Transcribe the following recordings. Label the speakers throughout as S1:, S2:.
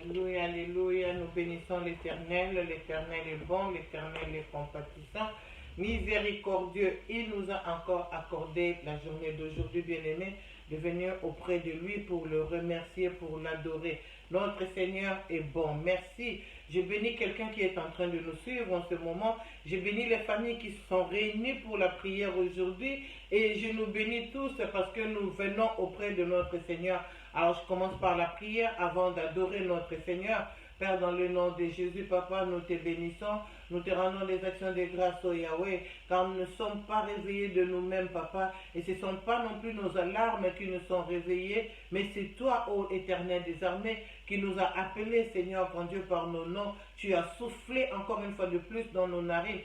S1: Alléluia, alléluia. Nous bénissons l'Éternel. L'Éternel est bon, l'Éternel est compatissant, miséricordieux. Il nous a encore accordé la journée d'aujourd'hui, bien-aimé, de venir auprès de lui pour le remercier, pour l'adorer. Notre Seigneur est bon. Merci. Je bénis quelqu'un qui est en train de nous suivre en ce moment. Je bénis les familles qui sont réunies pour la prière aujourd'hui. Et je nous bénis tous parce que nous venons auprès de notre Seigneur. Alors je commence par la prière avant d'adorer notre Seigneur. Père, dans le nom de Jésus, Papa, nous te bénissons. Nous te rendons des actions de grâce au Yahweh, car nous ne sommes pas réveillés de nous-mêmes, Papa. Et ce ne sont pas non plus nos alarmes qui nous sont réveillées, mais c'est toi, ô Éternel des armées, qui nous a appelés, Seigneur, grand Dieu, par nos noms. Tu as soufflé encore une fois de plus dans nos narines.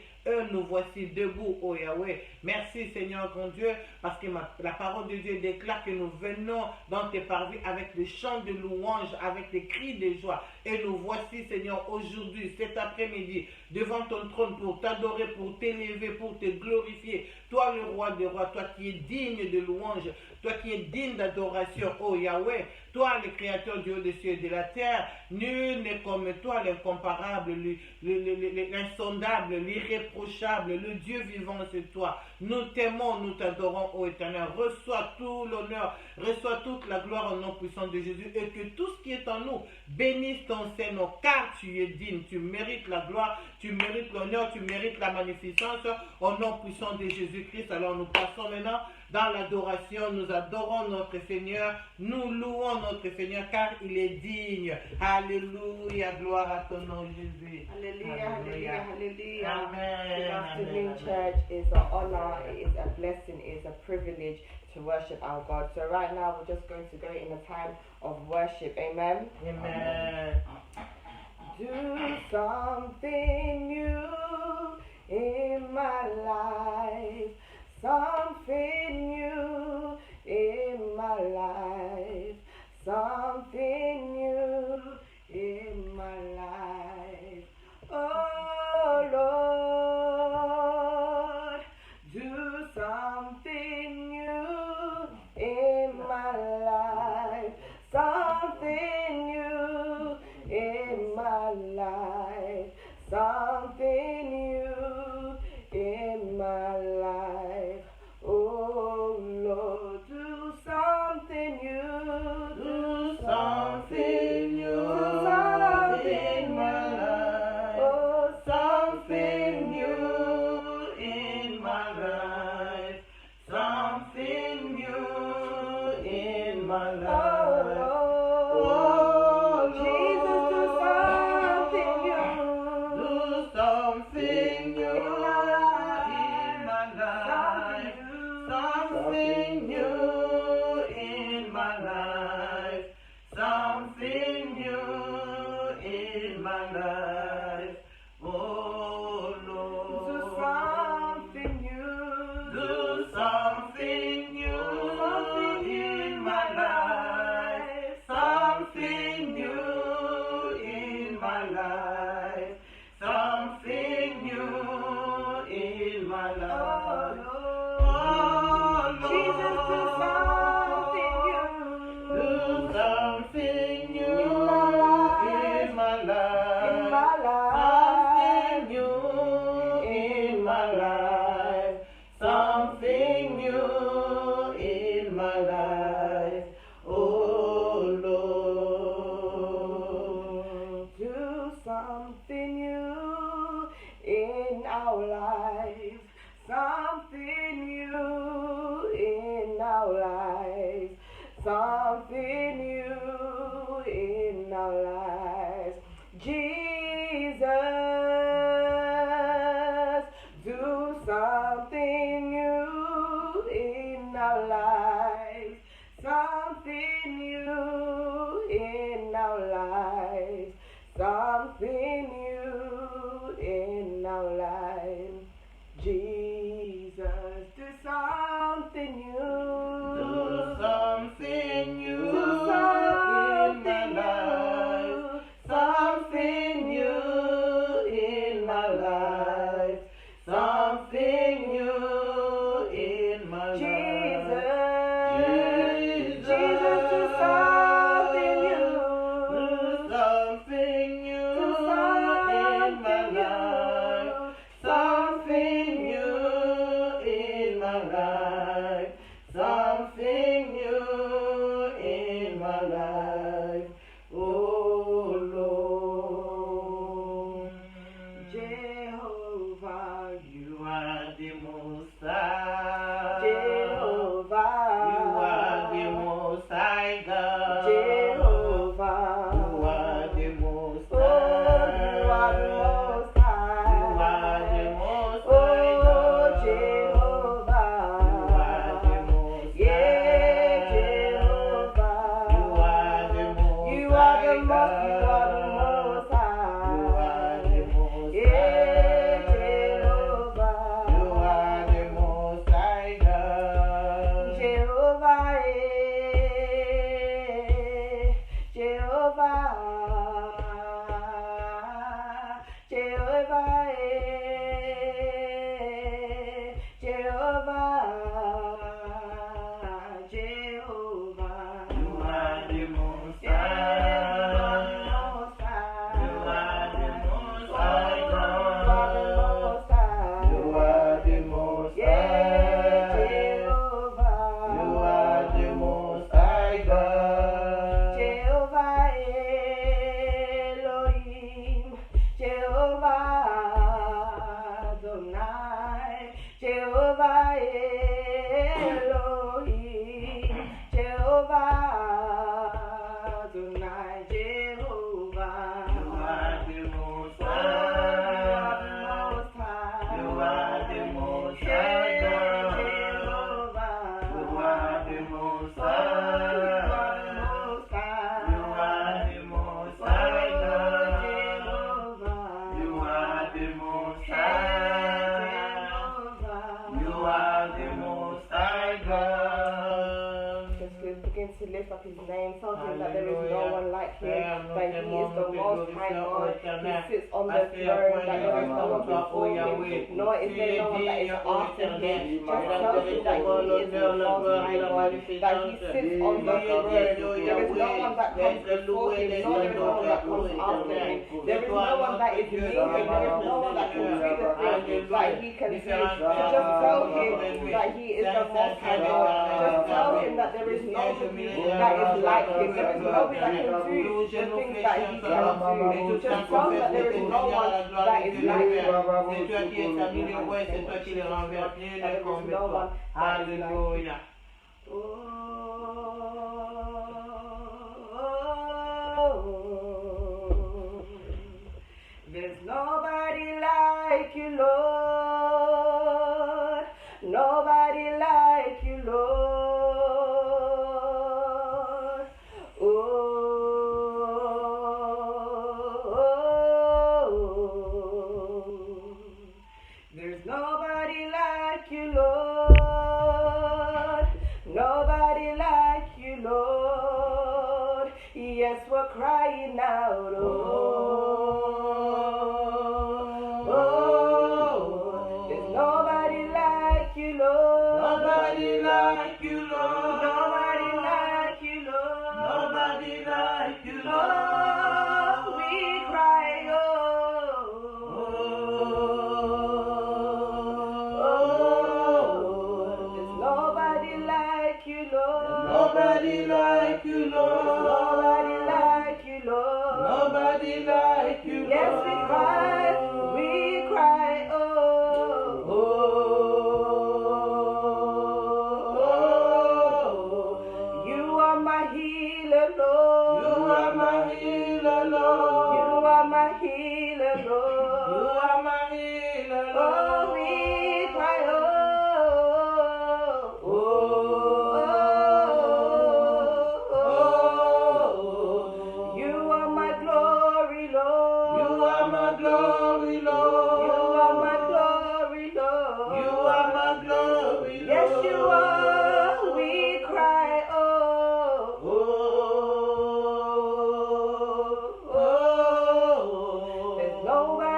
S1: Nous voici debout, ô Yahweh. Merci, Seigneur, grand Dieu, parce que la parole de Dieu déclare que nous venons dans tes parvis avec des chants de louange, avec des cris de joie. Et nous voici, Seigneur, aujourd'hui, cet après-midi, devant ton trône pour t'adorer, pour t'élever, pour te glorifier. Toi, le roi des rois, toi qui es digne de louange, toi qui es digne d'adoration, ô Yahweh, toi, le créateur du haut des cieux et de la terre, nul n'est comme toi, l'incomparable, l'insondable, l'irréprochable, le Dieu vivant, c'est toi. Nous t'aimons, nous t'adorons, ô Éternel. Reçois tout l'honneur, reçois toute la gloire au nom puissant de Jésus, et que tout ce qui est en nous bénisse ton Seigneur, car tu es digne, tu mérites la gloire, tu mérites l'honneur, tu mérites la magnificence, au nom puissant de Jésus-Christ. Alors nous passons maintenant dans l'adoration, nous adorons notre Seigneur, nous louons notre Seigneur car il est digne. Alléluia, gloire à ton nom Jésus.
S2: Hallelujah, hallelujah, hallelujah.
S1: Amen.
S2: Good afternoon,
S1: Amen.
S2: church. It's an honor, it is a blessing, it is a privilege to worship our God. So right now we're just going to go in a time of worship. Amen.
S1: Amen.
S2: Do something new in my life. Something new in my life. Something new in my life. Oh Lord, do something new in my life. Something new in my life. Something new in my life. Oh Lord, do something new. Do something new. Do something in my life. Oh, something new in my life. Something new in my life. Oh To lift up his name, tell him that there is no one like him, that he is the most high God, he sits on the throne, that there is no one before him, nor is there no one that is after him. Just tell him that he is the most high God, that he sits on the throne. There is no one that comes before him, nor there is no one that comes after him. There is no one that is near him, there is no one that can see the things that he can see. So just tell him that he is the most high God. Just tell him that there is nobody that is like him. There is nobody that can do the things that he can do. Just tell him that there is no one that is like him.
S1: C'est toi qui établis les rois, c'est toi qui les renverses. Alléluia.
S2: There's nobody like you, Lord. Nobody like you, Lord. There's nobody like you, Lord. Nobody like you, Lord. Yes, we're crying out, there's nobody like you, Lord.
S1: Nobody like you, Lord.
S2: Nobody like you, Lord.
S1: Nobody like you, Lord.
S2: Oh, we cry, there's nobody like you, Lord.
S1: Nobody like you, Lord.
S2: Nobody like you, Lord.
S1: Nobody like you, Lord.
S2: Yes, we cry, you are my healer, Lord.
S1: You are my healer, Lord.
S2: You are my healer, Lord.
S1: You are my healer, Lord.
S2: Oh, we cry, you are my glory, Lord.
S1: You are my glory, Lord.
S2: You are my glory, Lord.
S1: You are my glory, Lord.
S2: Yes, you are. We cry, there's nobody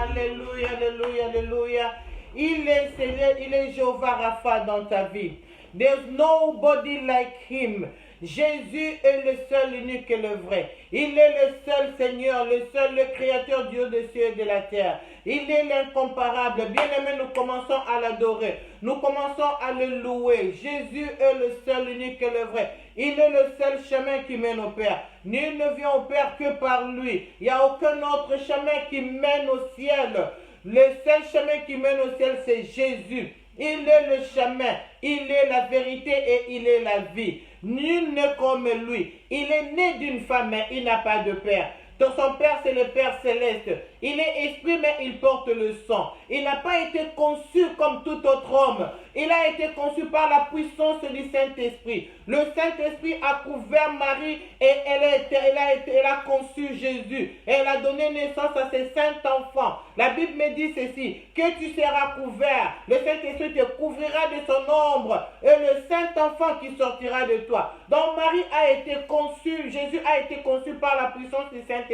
S1: Alléluia, alléluia, alléluia. Il est Jéhovah Rapha dans ta vie. There's nobody like him. Jésus est le seul, unique et le vrai. Il est le seul Seigneur, le seul, le Créateur Dieu des cieux et de la terre. Il est l'incomparable. Bien-aimé, nous commençons à l'adorer. Nous commençons à le louer. Jésus est le seul, unique et le vrai. Il est le seul chemin qui mène au Père. Nul ne vient au Père que par lui. Il n'y a aucun autre chemin qui mène au ciel. Le seul chemin qui mène au ciel, c'est Jésus. Il est le chemin, il est la vérité et il est la vie. Nul n'est comme lui. Il est né d'une femme, mais il n'a pas de père. Son père, c'est le Père céleste. Il est esprit, mais il porte le sang. Il n'a pas été conçu comme tout autre homme. Il a été conçu par la puissance du Saint-Esprit. Le Saint-Esprit a couvert Marie et elle a conçu Jésus. Et elle a donné naissance à ses saints enfants. La Bible me dit ceci, que tu seras couvert. Le Saint-Esprit te couvrira de son ombre et le Saint-Enfant qui sortira de toi. Donc Marie a été conçue, Jésus a été conçu par la puissance du Saint-Esprit.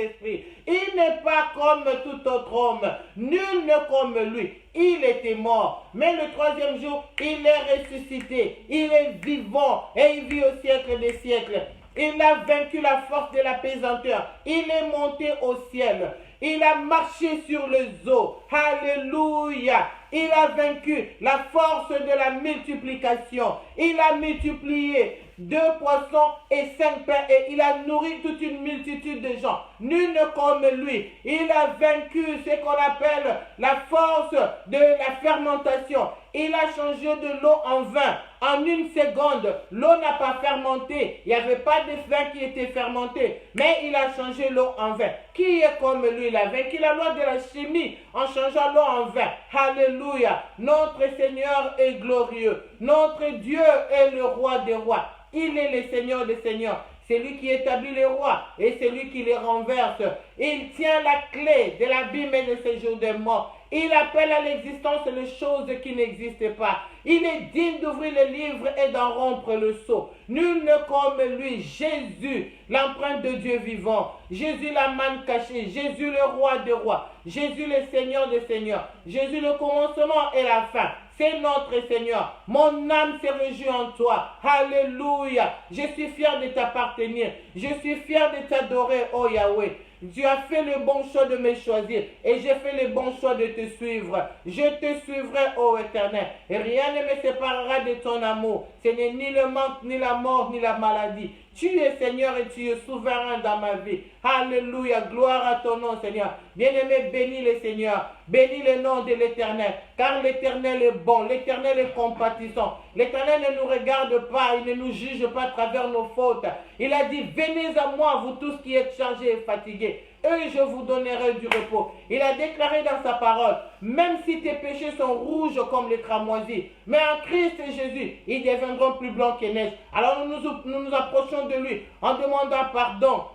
S1: Il n'est pas comme tout autre homme. Nul n'est comme lui. Il était mort, mais le troisième jour, il est ressuscité. Il est vivant et il vit au siècle des siècles. Il a vaincu la force de la pesanteur. Il est monté au ciel. Il a marché sur les eaux. Alléluia. Il a vaincu la force de la multiplication. Il a multiplié 2 poissons et 5 pains et il a nourri toute une multitude de gens. Nul ne comme lui. Il a vaincu ce qu'on appelle la force de la fermentation. Il a changé de l'eau en vin. En une seconde, l'eau n'a pas fermenté. Il n'y avait pas de vin qui était fermenté. Mais il a changé l'eau en vin. Qui est comme lui? Il a vaincu la loi de la chimie en changeant l'eau en vin. Alléluia. Notre Seigneur est glorieux. Notre Dieu est le roi des rois. Il est le Seigneur des seigneurs. C'est lui qui établit les rois et c'est lui qui les renverse. Il tient la clé de l'abîme et de ses jours de mort. Il appelle à l'existence les choses qui n'existent pas. Il est digne d'ouvrir le livre et d'en rompre le sceau. Nul ne comme lui, Jésus, l'empreinte de Dieu vivant. Jésus la manne cachée. Jésus le roi des rois. Jésus le Seigneur des seigneurs. Jésus le commencement et la fin. C'est notre Seigneur. Mon âme se réjouit en toi. Alléluia. Je suis fier de t'appartenir. Je suis fier de t'adorer, oh Yahweh. Tu as fait le bon choix de me choisir et j'ai fait le bon choix de te suivre. Je te suivrai, ô Éternel. Et rien ne me séparera de ton amour. Ce n'est ni le manque, ni la mort, ni la maladie. Tu es Seigneur et tu es souverain dans ma vie. Alléluia, gloire à ton nom, Seigneur. Bien-aimé, bénis le Seigneur. Bénis le nom de l'Éternel. Car l'Éternel est bon, l'Éternel est compatissant. L'Éternel ne nous regarde pas, il ne nous juge pas à travers nos fautes. Il a dit, venez à moi, vous tous qui êtes chargés et fatigués. Et je vous donnerai du repos. Il a déclaré dans sa parole, même si tes péchés sont rouges comme les cramoisis, mais en Christ Jésus, ils deviendront plus blancs que neige. Alors nous nous approchons de lui en demandant pardon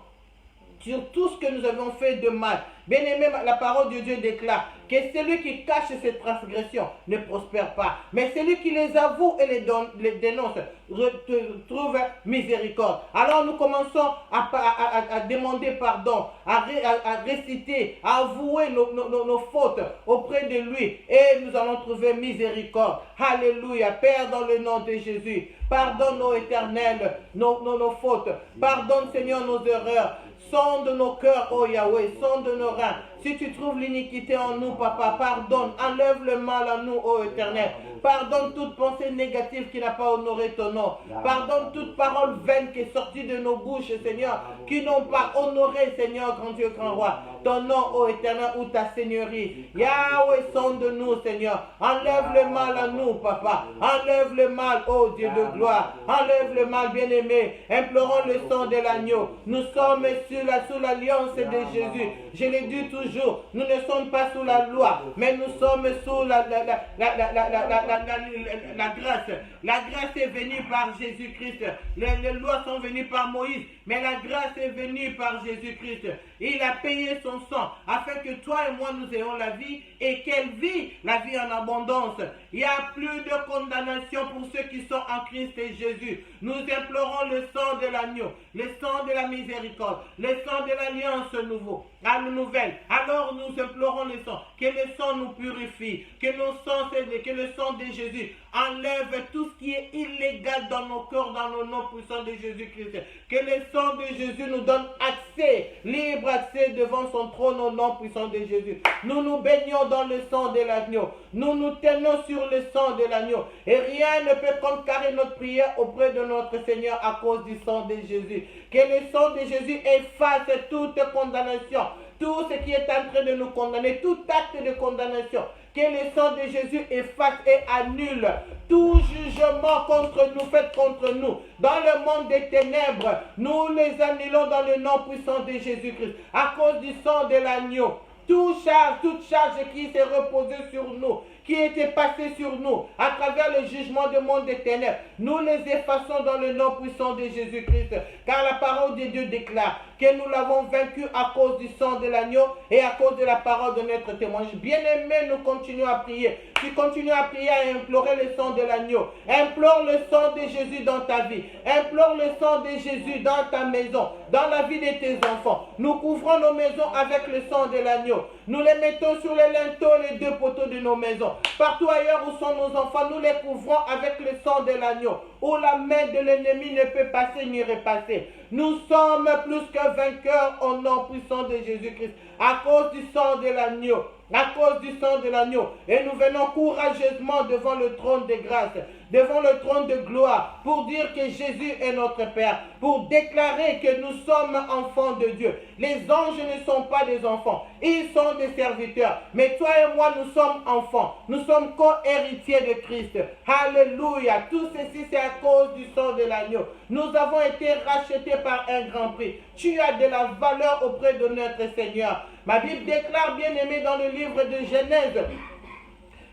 S1: sur tout ce que nous avons fait de mal. Bien-aimé, la parole de Dieu déclare que celui qui cache ses transgressions ne prospère pas. Mais celui qui les avoue et les dénonce trouve miséricorde. Alors nous commençons à demander pardon, à réciter, à avouer nos fautes auprès de lui. Et nous allons trouver miséricorde. Alléluia. Père, dans le nom de Jésus, pardonne nos éternels, nos fautes. Pardonne, Seigneur, nos erreurs. Sonde nos cœurs, oh Yahweh, sonde nos reins. Si tu trouves l'iniquité en nous, Papa, pardonne. Enlève le mal en nous, ô Éternel. Pardonne toute pensée négative qui n'a pas honoré ton nom. Pardonne toute parole vaine qui est sortie de nos bouches, Seigneur, qui n'ont pas honoré, Seigneur, grand Dieu, grand roi, ton nom, ô Éternel, ou ta seigneurie. Yahweh, sonde-nous, Seigneur. Enlève le mal en nous, Papa. Enlève le mal, ô Dieu de gloire. Enlève le mal, bien-aimé. Implorons le sang de l'agneau. Nous sommes sous l'alliance de Jésus. Je l'ai dit toujours, nous ne sommes pas sous la loi, mais nous sommes sous la grâce. La grâce est venue par Jésus-Christ. Les lois sont venues par Moïse, mais la grâce est venue par Jésus-Christ. Il a payé son son sang, afin que toi et moi nous ayons la vie et qu'elle vit la vie en abondance. Il n'y a plus de condamnation pour ceux qui sont en Christ et Jésus. Nous implorons le sang de l'agneau, le sang de la miséricorde, le sang de l'alliance nouvelle. Alors nous implorons le sang, que le sang nous purifie, que le sang de Jésus enlève tout ce qui est illégal dans nos cœurs, dans le nom puissant de Jésus-Christ. Que le sang de Jésus nous donne accès, libre accès devant son trône au nom puissant de Jésus. Nous nous baignons dans le sang de l'agneau. Nous nous tenons sur le sang de l'agneau. Et rien ne peut contrecarrer notre prière auprès de notre Seigneur à cause du sang de Jésus. Que le sang de Jésus efface toute condamnation, tout ce qui est en train de nous condamner, tout acte de condamnation. Que le sang de Jésus efface et annule tout jugement contre nous, fait contre nous. Dans le monde des ténèbres, nous les annulons dans le nom puissant de Jésus-Christ. À cause du sang de l'agneau, toute charge qui s'est reposée sur nous, qui était passée sur nous, à travers le jugement du monde des ténèbres, nous les effaçons dans le nom puissant de Jésus-Christ. Car la parole de Dieu déclare que nous l'avons vaincu à cause du sang de l'agneau et à cause de la parole de notre témoignage. Bien-aimés, nous continuons à prier. Tu continues à prier, à implorer le sang de l'agneau. Implore le sang de Jésus dans ta vie. Implore le sang de Jésus dans ta maison, dans la vie de tes enfants. Nous couvrons nos maisons avec le sang de l'agneau. Nous les mettons sur les linteaux, les deux poteaux de nos maisons. Partout ailleurs où sont nos enfants, nous les couvrons avec le sang de l'agneau, où la main de l'ennemi ne peut passer ni repasser. Nous sommes plus que vainqueurs au nom puissant de Jésus-Christ, à cause du sang de l'agneau. À cause du sang de l'agneau. Et nous venons courageusement devant le trône de grâce, devant le trône de gloire, pour dire que Jésus est notre Père, pour déclarer que nous sommes enfants de Dieu. Les anges ne sont pas des enfants, ils sont des serviteurs. Mais toi et moi, nous sommes enfants, nous sommes co-héritiers de Christ. Alléluia. Tout ceci, c'est à cause du sang de l'agneau. Nous avons été rachetés par un grand prix. Tu as de la valeur auprès de notre Seigneur. Ma Bible déclare, bien-aimé, dans le livre de Genèse,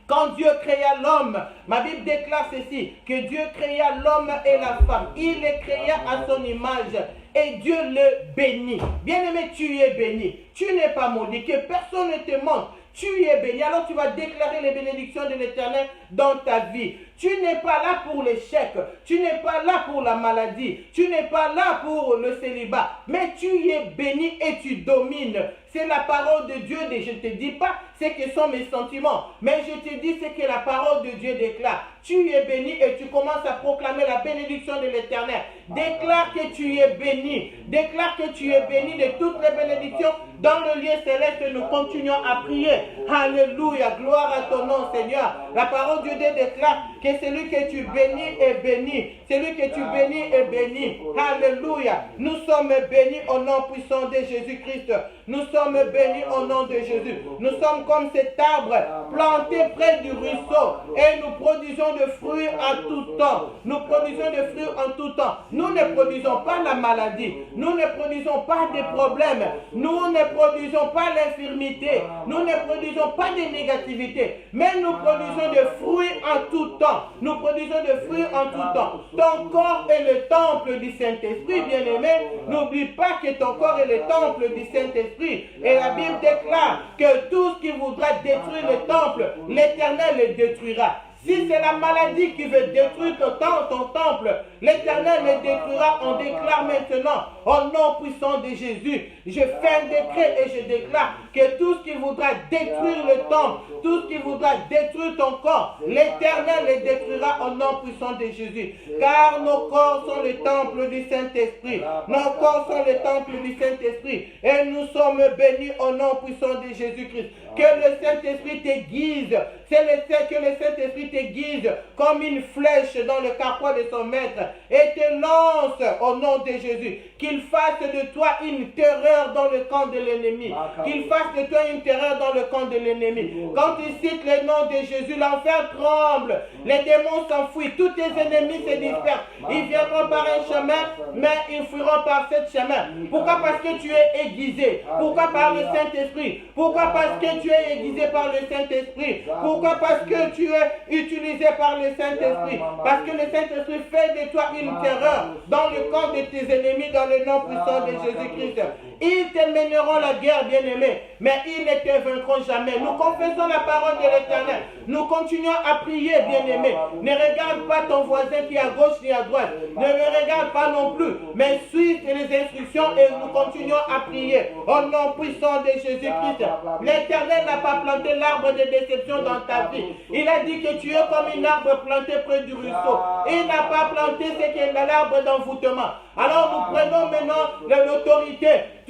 S1: quand Dieu créa l'homme, ma Bible déclare ceci, que Dieu créa l'homme et la femme. Il les créa à son image et Dieu le bénit. Bien-aimé, tu es béni. Tu n'es pas maudit, que personne ne te manque. Tu es béni. Alors tu vas déclarer les bénédictions de l'Éternel dans ta vie. Tu n'es pas là pour l'échec. Tu n'es pas là pour la maladie. Tu n'es pas là pour le célibat. Mais tu es béni et tu domines. C'est la parole de Dieu. Je ne te dis pas ce que sont mes sentiments. Mais je te dis ce que la parole de Dieu déclare. Tu es béni et tu commences à proclamer la bénédiction de l'Éternel. Déclare que tu es béni. Déclare que tu es béni de toutes les bénédictions. Dans le lieu céleste, nous continuons à prier. Alléluia. Gloire à ton nom, Seigneur. La parole de Dieu déclare que celui que tu bénis est béni. Celui que tu bénis est béni. Alléluia. Nous sommes bénis au nom puissant de Jésus-Christ. Nous sommes bénis au nom de Jésus. Nous sommes comme cet arbre planté près du ruisseau et nous produisons de fruits en tout temps. Nous produisons de fruits en tout temps. Nous ne produisons pas la maladie. Nous ne produisons pas des problèmes. Nous ne produisons pas l'infirmité. Nous ne produisons pas de négativité. Mais nous produisons de fruits en tout temps. Nous produisons de fruits en tout temps. Ton corps est le temple du Saint-Esprit, bien-aimé. N'oublie pas que ton corps est le temple du Saint-Esprit. Et la Bible déclare que tout ce qui voudra détruire le temple, l'Éternel le détruira. Si c'est la maladie qui veut détruire ton temple, l'Éternel le détruira. On déclare maintenant, au nom puissant de Jésus, je fais un décret et je déclare que tout ce qui voudra détruire le temple, tout ce qui voudra détruire ton corps, l'Éternel le détruira au nom puissant de Jésus. Car nos corps sont le temple du Saint-Esprit. Nos corps sont le temple du Saint-Esprit. Et nous sommes bénis au nom puissant de Jésus-Christ. Que le Saint-Esprit t'aiguise. Que le Saint-Esprit t'aiguise comme une flèche dans le carquois de son maître et te lance au nom de Jésus. Qu'il fasse de toi une terreur dans le camp de l'ennemi. Qu'il fasse de toi une terreur dans le camp de l'ennemi. Quand tu cites le nom de Jésus, l'enfer tremble. Les démons s'enfuient. Tous tes ennemis se dispersent. Ils viendront par un chemin, mais ils fuiront par ce chemin. Pourquoi? Parce que tu es aiguisé. Pourquoi? Par le Saint-Esprit. Pourquoi? Parce que tu es aiguisé par le Saint-Esprit. Pourquoi? Parce que tu es utilisé par le Saint-Esprit. Parce que le Saint-Esprit fait de toi une terreur dans le camp de tes ennemis dans le nom puissant de Jésus-Christ. Ils te mèneront la guerre, bien-aimé, mais ils ne te vaincront jamais. Nous confessons la parole de l'Éternel. Nous continuons à prier, bien-aimé. Ne regarde pas ton voisin qui est à gauche ni à droite. Ne me regarde pas non plus, mais suis les instructions et nous continuons à prier. Au nom puissant de Jésus-Christ. L'Éternel n'a pas planté l'arbre de déception dans ta vie. Il a dit que tu es comme un arbre planté près du ruisseau. Il n'a pas planté ce qui est l'arbre d'envoûtement. Alors nous prenons maintenant l'autorité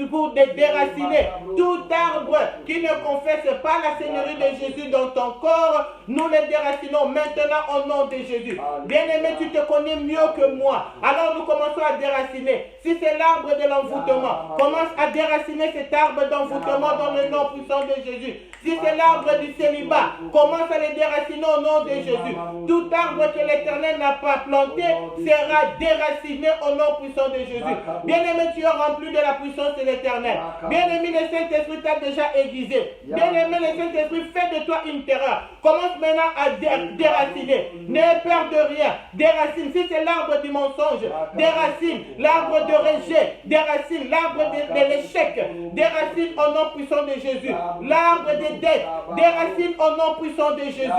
S1: pour déraciner tout arbre qui ne confesse pas la Seigneurie de Jésus dans ton corps. Nous les déracinons maintenant au nom de Jésus. Bien-aimé, tu te connais mieux que moi. Alors nous commençons à déraciner. Si c'est l'arbre de l'envoûtement, commence à déraciner cet arbre d'envoûtement dans le nom puissant de Jésus. Si c'est l'arbre du célibat, commence à les déraciner au nom de Jésus. Tout arbre que l'Éternel n'a pas planté sera déraciné au nom puissant de Jésus. Bien-aimé, tu es rempli de la puissance de l'Éternel. Bien-aimé, le Saint-Esprit t'a déjà aiguisé. Bien-aimé, le Saint-Esprit fait de toi une terreur. Commence maintenant à déraciner. N'aie peur de rien. Déracine. Si c'est l'arbre du mensonge, déracine. L'arbre de rejet, déracine. L'arbre de l'échec, déracine au nom puissant de Jésus. L'arbre des dettes, déracine au nom puissant de Jésus.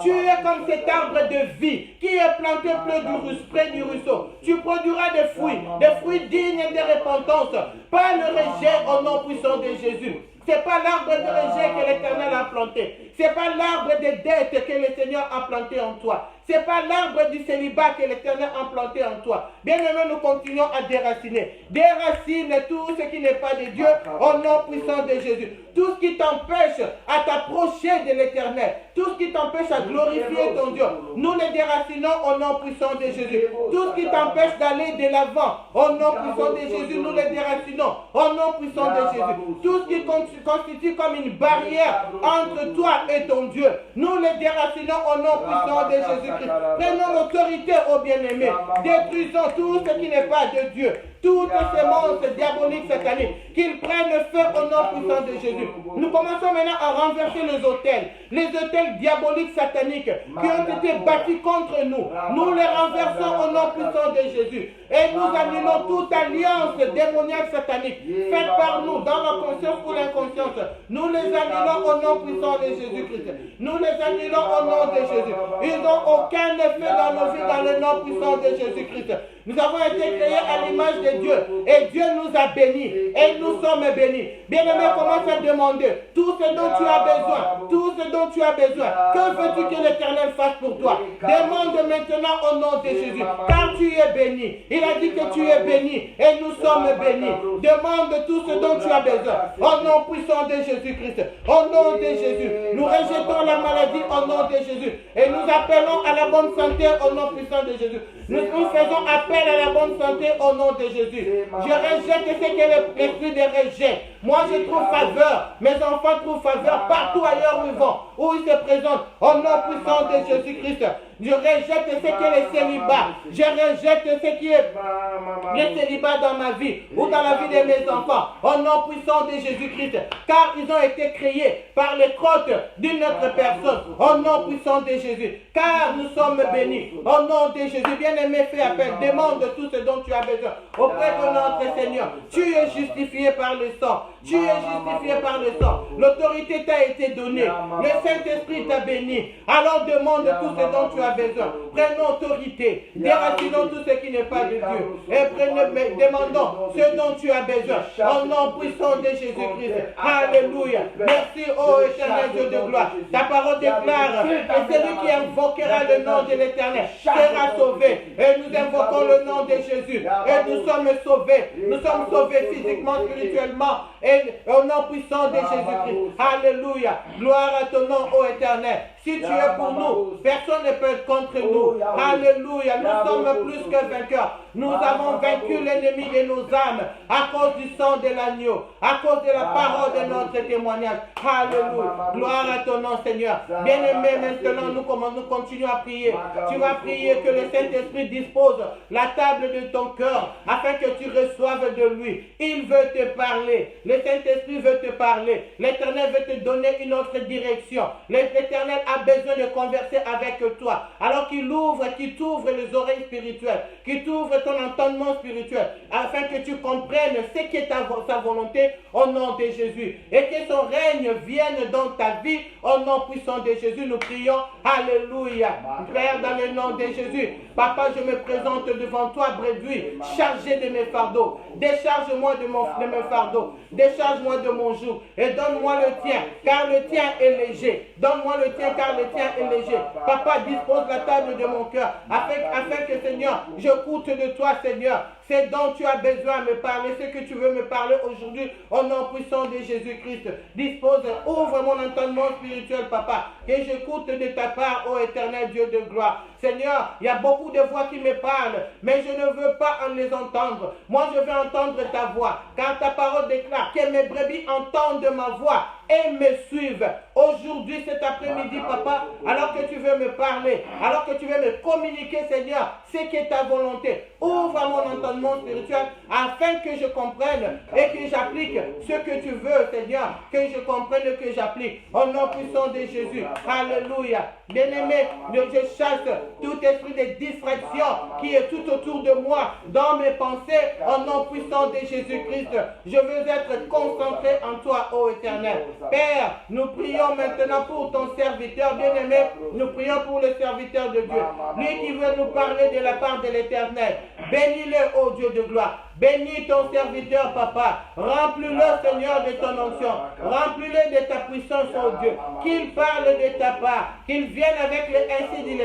S1: Tu es comme cet arbre de vie qui est planté près du ruisseau. Tu produiras des fruits dignes de repentance. Pas le rejet au nom puissant de Jésus. Ce n'est pas l'arbre de rejet que l'Éternel a planté. Ce n'est pas l'arbre des dettes que le Seigneur a planté en toi. Ce n'est pas l'arbre du célibat que l'Éternel a planté en toi. Bien aimé, nous continuons à déraciner. Déracine tout ce qui n'est pas de Dieu au nom puissant de Jésus. Tout ce qui t'empêche à t'approcher de l'Éternel. Tout ce qui t'empêche à glorifier ton Dieu. Nous les déracinons au nom puissant de Jésus. Tout ce qui t'empêche d'aller de l'avant au nom puissant de Jésus. Nous les déracinons au nom puissant de Jésus. Tout ce qui constitue comme une barrière entre toi et ton Dieu. Nous les déracinons au nom puissant de Jésus-Christ. Prenons l'autorité au bien-aimé. Détruisons tout ce qui n'est pas de Dieu. Toutes ces monstres diaboliques sataniques, qu'ils prennent le feu au nom puissant de Jésus. Nous commençons maintenant à renverser les autels diaboliques sataniques qui ont été bâtis contre nous. Nous les renversons au nom puissant de Jésus. Et nous annulons toute alliance démoniaque satanique faite par nous dans la conscience ou l'inconscience. Nous les annulons au nom puissant de Jésus-Christ. Nous les annulons au nom de Jésus. Ils n'ont aucun effet dans nos vies dans le nom puissant de Jésus-Christ. Nous avons été créés à l'image de Dieu et Dieu nous a bénis et nous sommes bénis. Bien-aimé, commence à demander tout ce dont tu as besoin, tout ce dont tu as besoin. Que veux-tu que l'Éternel fasse pour toi? Demande maintenant au nom de Jésus, car tu es béni. Il a dit que tu es béni et nous sommes bénis. Demande tout ce dont tu as besoin au nom puissant de Jésus-Christ. Au nom de Jésus, nous rejetons la maladie au nom de Jésus et nous appelons à la bonne santé au nom puissant de Jésus. Nous faisons appel à la bonne santé au nom de Jésus. Je rejette ce que l'esprit de rejet. Moi, je trouve faveur. Mes enfants trouvent faveur partout ailleurs où ils vont, où ils se présentent. Au nom puissant de Jésus-Christ. Je rejette ce qui est le célibat. Je rejette ce qui est le célibat dans ma vie ou dans la vie de mes enfants. Au nom puissant de Jésus-Christ. Car ils ont été créés par les crottes d'une autre personne. Au nom puissant de Jésus. Car nous sommes bénis. Au nom de Jésus. Bien-aimé, fais appel. Demande tout ce dont tu as besoin auprès de notre Seigneur. Tu es justifié par le sang. Tu es justifié par le sang. L'autorité t'a été donnée. Le Saint-Esprit t'a béni. Alors demande tout ce dont tu as besoin. Prenons autorité. Déracinons tout ce qui n'est pas de Dieu. Et demandons ce dont tu as besoin. Au nom puissant de Jésus-Christ. Alléluia. Merci, ô éternel Dieu de gloire. Ta parole déclare que celui qui invoquera le nom de l'Éternel sera sauvé. Et nous invoquons le nom de Jésus. Et nous sommes sauvés. Nous sommes sauvés physiquement, spirituellement. Et au nom puissant de Jésus-Christ. Alléluia. Gloire à ton nom, ô éternel. Si tu es pour nous, personne ne peut être contre nous. Alléluia. Nous sommes plus que vainqueurs. Nous avons vaincu l'ennemi de nos âmes à cause du sang de l'agneau, à cause de la parole de notre témoignage. Alléluia. Gloire à ton nom, Seigneur. Bien-aimé, maintenant, nous continuons à prier. Tu vas prier que le Saint-Esprit dispose la table de ton cœur afin que tu reçoives de lui. Il veut te parler. Le Saint-Esprit veut te parler. L'Éternel veut te donner une autre direction. L'Éternel a besoin de converser avec toi. Alors qu'il t'ouvre les oreilles spirituelles, qu'il t'ouvre ton entendement spirituel, afin que tu comprennes ce qui est sa volonté au nom de Jésus. Et que son règne vienne dans ta vie au nom puissant de Jésus. Nous prions. Alléluia. Père, dans le nom de Jésus. Papa, je me présente devant toi, brebis, chargé de mes fardeaux. Décharge-moi de mes fardeaux. Décharge-moi de mon joug. Et donne-moi le tien, car le tien est léger. Donne-moi le tien, car le tien est léger. Papa, dispose la table de mon cœur, afin que, Seigneur, je goûte de toi, Seigneur. C'est dont tu as besoin de me parler, ce que tu veux me parler aujourd'hui, au nom puissant de Jésus-Christ. Dispose, ouvre mon entendement spirituel, Papa, que j'écoute de ta part, ô éternel Dieu de gloire. Seigneur, il y a beaucoup de voix qui me parlent, mais je ne veux pas en les entendre. Moi, je veux entendre ta voix, car ta parole déclare que mes brebis entendent ma voix et me suivent. Aujourd'hui, cet après-midi, Papa, alors que tu veux me parler, alors que tu veux me communiquer, Seigneur, ce qui est ta volonté, ouvre mon entendement spirituel afin que je comprenne et que j'applique ce que tu veux, Seigneur, que je comprenne et que j'applique. Au nom puissant de Jésus. Alléluia. Bien-aimé, je chasse tout esprit de distraction qui est tout autour de moi, dans mes pensées, au nom puissant de Jésus-Christ. Je veux être concentré en toi, ô Éternel. Père, nous prions maintenant pour ton serviteur bien-aimé. Nous prions pour le serviteur de Dieu. Lui qui veut nous parler de la part de l'Éternel. Bénis-le, ô Dieu de gloire. Bénis ton serviteur, Papa. Remplis-le, Seigneur, de ton onction. Remplis-le de ta puissance, ô Dieu. Qu'il parle de ta part. Qu'il vienne avec le ainsi dit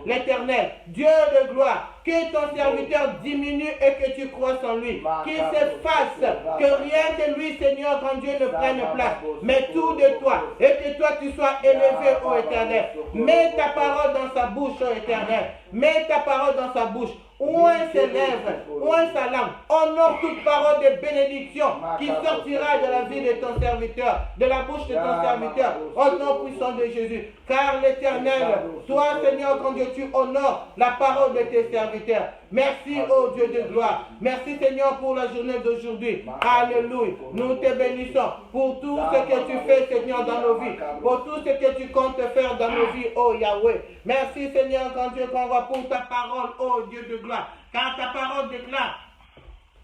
S1: l'Éternel. Dieu de gloire. Que ton serviteur diminue et que tu croisses en lui. Qu'il s'efface. Que rien de lui, Seigneur, quand Dieu ne prenne place. Mais tout de toi. Et que toi, tu sois élevé, ô Éternel. Mets ta parole dans sa bouche, ô Éternel. Mets ta parole dans sa bouche. Oint ses lèvres, oint sa langue, honore toute parole de bénédiction qui sortira de la vie de ton serviteur, de la bouche de ton serviteur, au nom puissant de Jésus. Car l'Éternel, toi Seigneur, quand Dieu, tu honores la parole de tes serviteurs. Merci, ô Dieu de gloire. Merci Seigneur pour la journée d'aujourd'hui. Alléluia. Nous te bénissons pour tout ce que tu fais, Seigneur, dans nos vies. Pour tout ce que tu comptes faire dans nos vies, ô Yahweh. Merci Seigneur, quand Dieu t'envoie pour ta parole, ô Dieu de gloire. Car ta parole déclare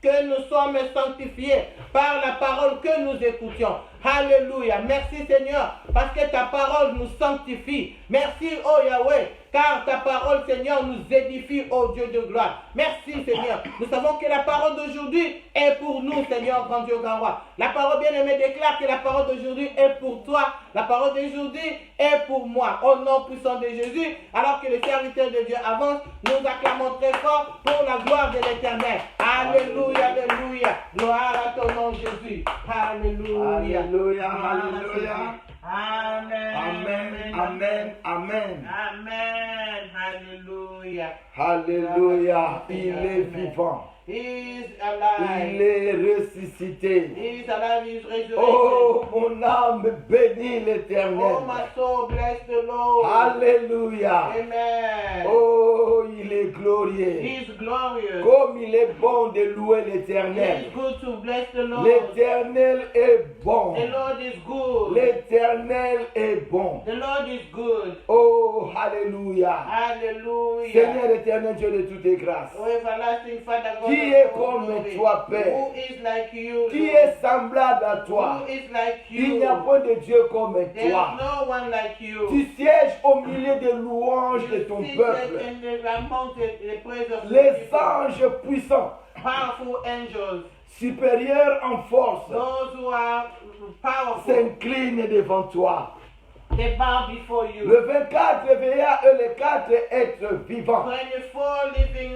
S1: que nous sommes sanctifiés par la parole que nous écoutions. Alléluia. Merci Seigneur, parce que ta parole nous sanctifie. Merci, oh Yahweh, car ta parole, Seigneur, nous édifie, oh Dieu de gloire. Merci Seigneur. Nous savons que la parole d'aujourd'hui est pour nous, Seigneur, grand Dieu, grand roi. La parole bien-aimée déclare que la parole d'aujourd'hui est pour toi. La parole d'aujourd'hui est pour moi. Au nom puissant de Jésus, alors que le serviteur de Dieu avance, nous acclamons très fort pour la gloire de l'Éternel. Alléluia, alléluia. Gloire à ton nom, Jésus. Alléluia.
S3: Alléluia, alléluia.
S1: Amen.
S3: Amen, amen, amen.
S1: Amen. Alléluia.
S3: Alléluia. Il est vivant.
S1: He is alive.
S3: Il est ressuscité.
S1: He is alive. He is resurrected.
S3: Oh, mon âme bénit l'Éternel.
S1: Oh, my soul, bless the Lord.
S3: Alléluia.
S1: Amen.
S3: Oh, il est glorieux.
S1: He is glorious.
S3: Comme il est bon de louer
S1: It
S3: l'Éternel.
S1: is good to bless the Lord.
S3: L'Éternel est bon.
S1: The Lord is good.
S3: L'Éternel est bon.
S1: The Lord is good.
S3: Oh, alléluia.
S1: Hallelujah.
S3: Seigneur éternel, Dieu de toutes les grâces.
S1: Oh, everlasting Father God.
S3: Qui est comme toi, Père?
S1: Who is like you,
S3: Qui
S1: Lord?
S3: est semblable à toi?
S1: Who is like
S3: Il
S1: you?
S3: n'y a pas de Dieu comme
S1: There is
S3: toi.
S1: no one like you.
S3: Tu sièges au milieu des louanges de ton
S1: Seated
S3: peuple.
S1: among the praise of
S3: Les
S1: your people.
S3: anges puissants,
S1: Powerful angels.
S3: supérieurs en force,
S1: Those who are powerful.
S3: s'inclinent devant toi.
S1: They bow before you.
S3: Le 24 veilla et les 4 êtres vivants
S1: 24 living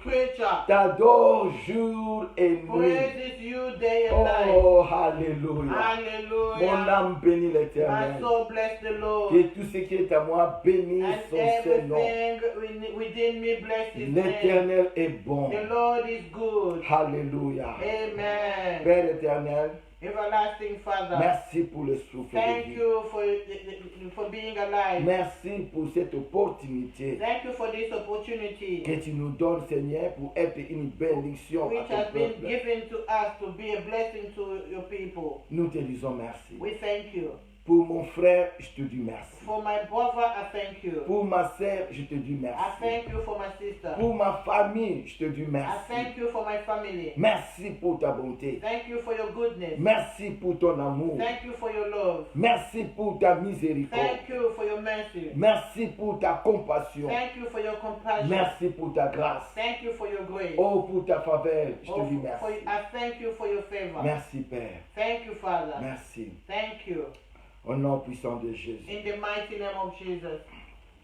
S1: creatures
S3: t'adorent jour et nuit.
S1: praises you day and night.
S3: Oh, alléluia. Mon
S1: Hallelujah.
S3: âme bénit
S1: My
S3: l'Éternel.
S1: soul bless the Lord.
S3: Que tout ce qui est à moi bénisse
S1: And
S3: son Saint-Nom.
S1: everything within me bless his name.
S3: L'Éternel est bon.
S1: The Lord is good.
S3: Alléluia.
S1: Amen.
S3: Père éternel,
S1: Everlasting Father.
S3: merci pour le souffle de
S1: Thank
S3: vie.
S1: you for being alive.
S3: Merci pour cette opportunité
S1: Thank you for this opportunity
S3: que tu nous donnes, Seigneur, pour être une bénédiction à
S1: which
S3: ton
S1: has been
S3: peuple.
S1: given to us to be a blessing to your people.
S3: Nous te disons merci.
S1: We thank you.
S3: Pour mon frère, je te dis merci.
S1: For my brother, I thank you.
S3: Pour ma sœur, je te dis
S1: I
S3: merci.
S1: thank you for my sister.
S3: Pour ma famille, je te dis
S1: I
S3: merci.
S1: thank you for my family.
S3: Merci pour ta bonté.
S1: Thank you for your goodness.
S3: Merci pour ton amour.
S1: Thank you for your love.
S3: Merci pour ta miséricorde.
S1: Thank you for your mercy.
S3: Merci pour ta compassion.
S1: Thank you for your compassion.
S3: Merci pour ta grâce.
S1: Thank you for your grace.
S3: Oh, pour ta faveur, je te
S1: Oh,
S3: dis
S1: for-
S3: merci.
S1: I thank you for your favor.
S3: Merci, Père.
S1: Thank you, Father.
S3: Merci.
S1: Thank you.
S3: Au nom puissant de Jésus.
S1: In the mighty name of Jesus.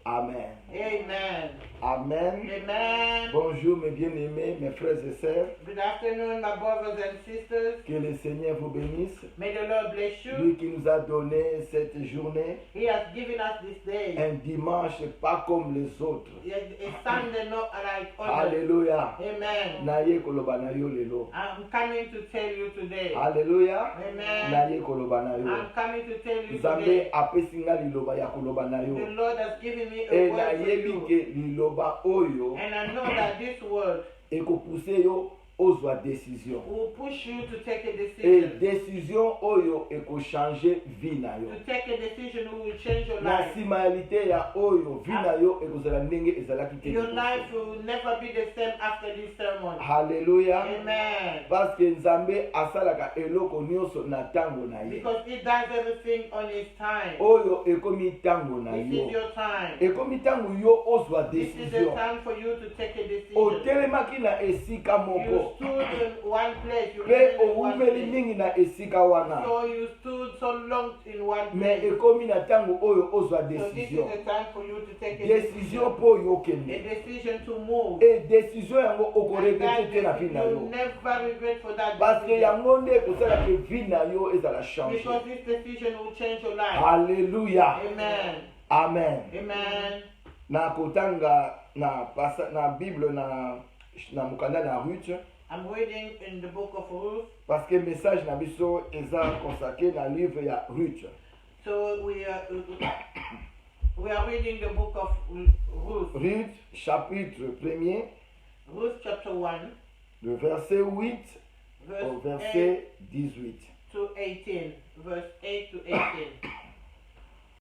S3: Amen.
S1: Amen.
S3: Amen.
S1: Amen.
S3: Bonjour mes bien-aimés, mes frères et sœurs.
S1: Good afternoon, my brothers and sisters.
S3: Que le Seigneur vous bénisse.
S1: May the Lord bless you.
S3: Lui qui nous a donné cette journée,
S1: He has given us this day.
S3: un dimanche pas comme les autres.
S1: A Sunday not like others.
S3: Alléluia.
S1: Amen.
S3: Naye koloba na yo lelo.
S1: I'm coming to tell you today.
S3: Alléluia.
S1: Amen.
S3: Naye koloba na yo.
S1: I'm coming to tell you
S3: Nzambe
S1: today.
S3: apesi nga liloba ya koloba na
S1: The
S3: yo.
S1: Lord has given me a
S3: E
S1: word for
S3: nayebi
S1: you.
S3: ke liloba oyo
S1: And I know that this word
S3: ekopuse yo ozwa décision.
S1: will push you to take a
S3: E
S1: decision.
S3: décision oyo ekochange vie na yo.
S1: To take a decision who will change your
S3: Na
S1: life.
S3: simalite ya oyo vie na yo ekozala ndenge ezalaki te.
S1: Your life will never be the same after this sermon.
S3: Haleluya.
S1: Amen.
S3: Parce que Nzambe asalaka eloko nyonso na tango na ye.
S1: Because He does everything on His time.
S3: Oyo ekomi tango na
S1: This
S3: yo.
S1: is your time.
S3: Ekomi tango yo ozwa
S1: This is the
S3: décision.
S1: time for you to take a decision.
S3: Otelemaki na esika
S1: You
S3: moko.
S1: stood in one place. You
S3: Mpe
S1: remained in one
S3: owumeli
S1: place.
S3: mingi na esika wana.
S1: So you stood so long in one
S3: Mais
S1: place.
S3: ekomi na tango oyo ozwa
S1: So this is
S3: décision.
S1: the time for you to take a
S3: Décision mpo
S1: A
S3: yokende.
S1: decision to move.
S3: E décision yango
S1: And
S3: okoregrete
S1: that
S3: te na vie na
S1: you
S3: yo.
S1: never regret for that
S3: Parce que
S1: decision.
S3: yango nde ekosala ke vie na yo ezala change.
S1: Because this decision will change your life.
S3: Alléluia.
S1: Amen.
S3: Amen.
S1: Amen.
S3: Na kotanga na Bible na mokanda na Ruth
S1: I'm reading in the book of Ruth.
S3: parce que message na biso eza consacré na livre ya Ruth.
S1: So we are reading the book of Ruth.
S3: Ruth chapitre 1er,
S1: Ruth chapter 1,
S3: le verset 8 au
S1: verse 8
S3: verset 18.
S1: to 18. Verse 8 to 18.